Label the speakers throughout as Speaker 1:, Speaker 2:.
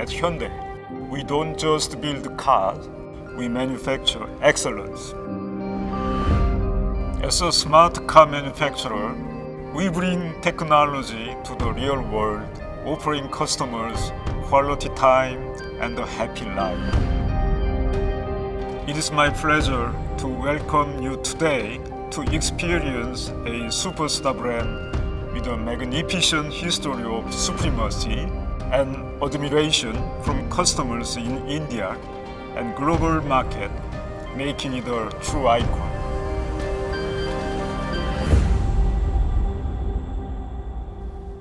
Speaker 1: At Hyundai, we don't just build cars, we manufacture excellence. As a smart car manufacturer, we bring technology to the real world, offering customers quality time and a happy life. It is my pleasure to welcome you today to experience a superstar brand with a magnificent history of supremacy and admiration from customers in India and global market, making it a true icon.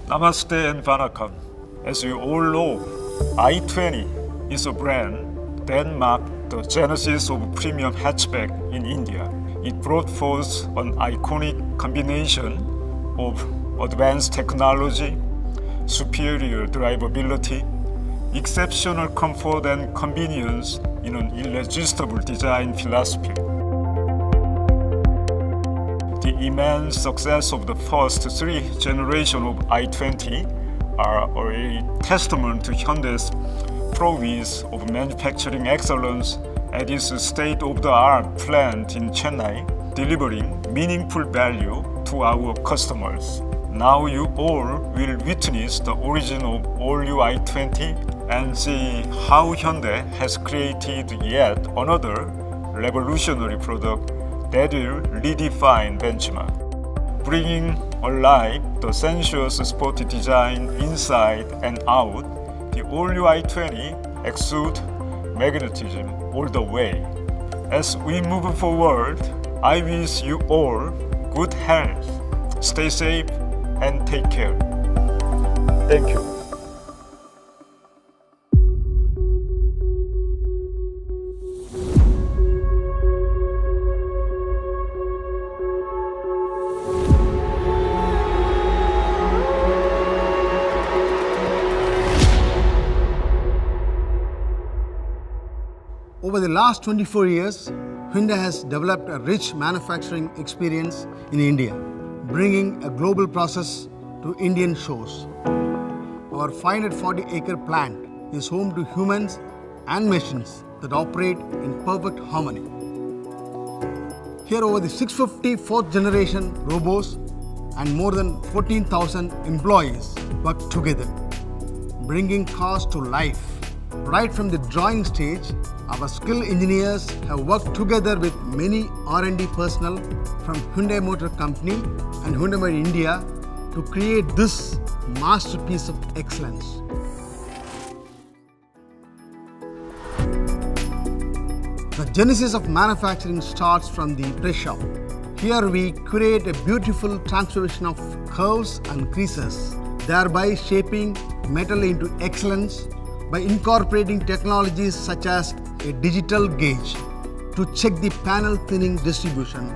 Speaker 1: Namaste and Vanakkam. As you all know, i20 is a brand that marked the genesis of premium hatchback in India. It brought forth an iconic combination of advanced technology, superior drivability, exceptional comfort and convenience in an irresistible design philosophy. The immense success of the first three generations of i20 are a testament to Hyundai's prowess of manufacturing excellence at its state-of-the-art plant in Chennai, delivering meaningful value to our customers. Now you all will witness the origin of all-new i20 and see how Hyundai has created yet another revolutionary product that will redefine benchmark, bringing alive the sensuous sporty design inside and out. The all-new i20 exudes magnetism all the way. As we move forward, I wish you all good health, stay safe, and take care. Thank you.
Speaker 2: Over the last 24 years, Hyundai has developed a rich manufacturing experience in India, bringing a global process to Indian shores. Our 540-acre plant is home to humans and machines that operate in perfect harmony. Here, over the 650 fourth-generation robots and more than 14,000 employees work together, bringing cars to life. Right from the drawing stage, our skilled engineers have worked together with many R&D personnel from Hyundai Motor Company and Hyundai Made India to create this masterpiece of excellence. The genesis of manufacturing starts from the press shop. Here we create a beautiful transformation of curves and creases, thereby shaping metal into excellence by incorporating technologies such as a digital gauge to check the panel thinning distribution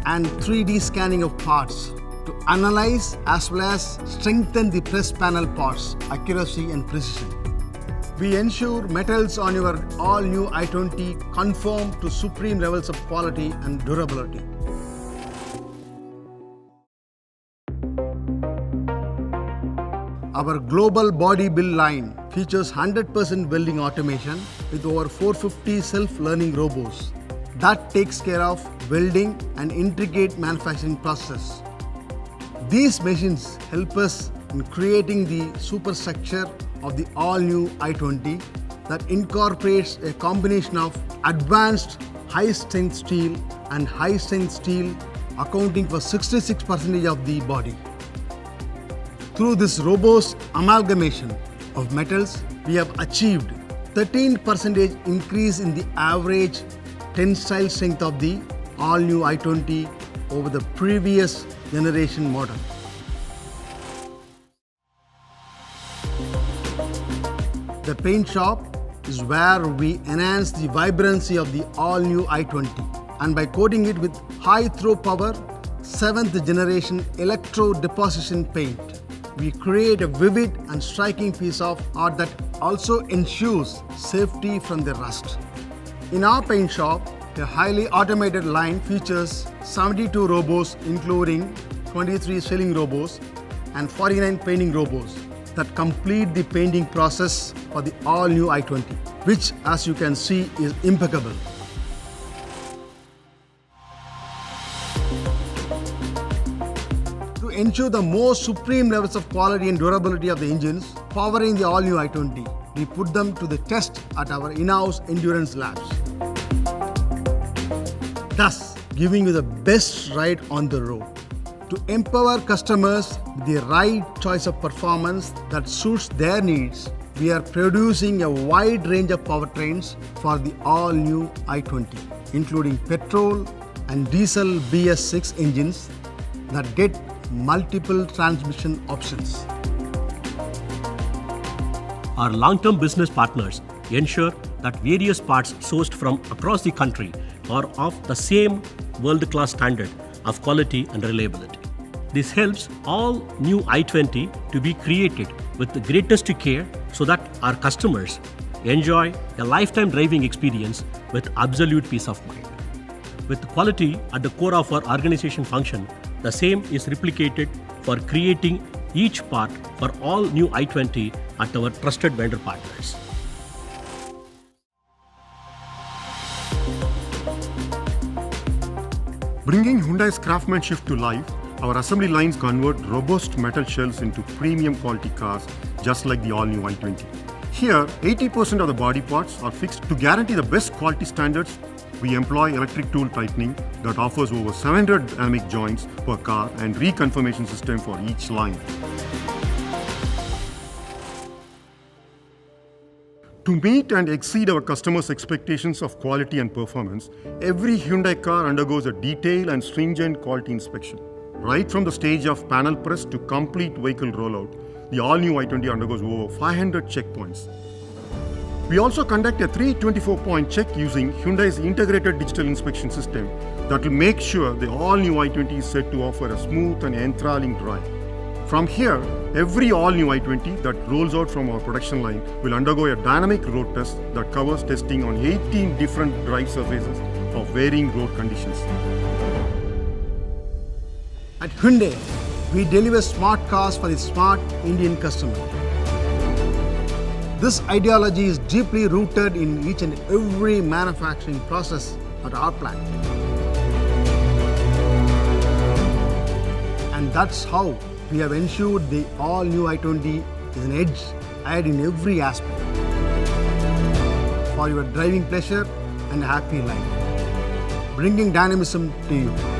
Speaker 2: and 3D scanning of parts to analyze as well as strengthen the press panel parts accuracy and precision. We ensure metals on your all-new i20 conform to supreme levels of quality and durability. Our global body build line features 100% welding automation with over 450 self-learning robots that takes care of welding and intricate manufacturing process. These machines help us in creating the superstructure of the all-new i20 that incorporates a combination of advanced high-strength steel and high-strength steel accounting for 66% of the body. Through this robust amalgamation of metals, we have achieved 13% increase in the average tensile strength of the all-new i20 over the previous generation model. The paint shop is where we enhance the vibrancy of the all-new i20, and by coating it with high-throw power 7th generation electro deposition paint, we create a vivid and striking piece of art that also ensures safety from the rust. In our paint shop, a highly automated line features 72 robots including 23 selling robots and 49 painting robots that complete the painting process for the all-new i20, which, as you can see, is impeccable. To ensure the most supreme levels of quality and durability of the engines powering the all-new i20, we put them to the test at our in-house endurance labs, thus giving you the best ride on the road. To empower customers with the right choice of performance that suits their needs, we are producing a wide range of powertrains for the all-new i20, including petrol and diesel BS6 engines that get multiple transmission options.
Speaker 3: Our long-term business partners ensure that various parts sourced from across the country are of the same world-class standard of quality and reliability. This helps all new i20 to be created with the greatest care so that our customers enjoy a lifetime driving experience with absolute peace of mind. With quality at the core of our organization function, the same is replicated for creating each part for all new i20 at our trusted vendor partners.
Speaker 4: Bringing Hyundai's craftsmanship to life, our assembly lines convert robust metal shells into premium quality cars, just like the all-new i20. Here, 80% of the body parts are fixed to guarantee the best quality standards. We employ electric tool tightening that offers over 700 dynamic joints per car and reconfirmation system for each line. To meet and exceed our customers' expectations of quality and performance, every Hyundai car undergoes a detailed and stringent quality inspection. Right from the stage of panel press to complete vehicle rollout, the all-new i20 undergoes over 500 checkpoints. We also conduct a 324-point check using Hyundai's integrated digital inspection system that will make sure the all-new i20 is set to offer a smooth and enthralling drive. From here, every all-new i20 that rolls out from our production line will undergo a dynamic road test that covers testing on 18 different drive surfaces of varying road conditions.
Speaker 2: At Hyundai, we deliver smart cars for the smart Indian customer. This ideology is deeply rooted in each and every manufacturing process at our plant. And that's how we have ensured the all-new i20 is an edge ahead in every aspect for your driving pleasure and happy life, bringing dynamism to you.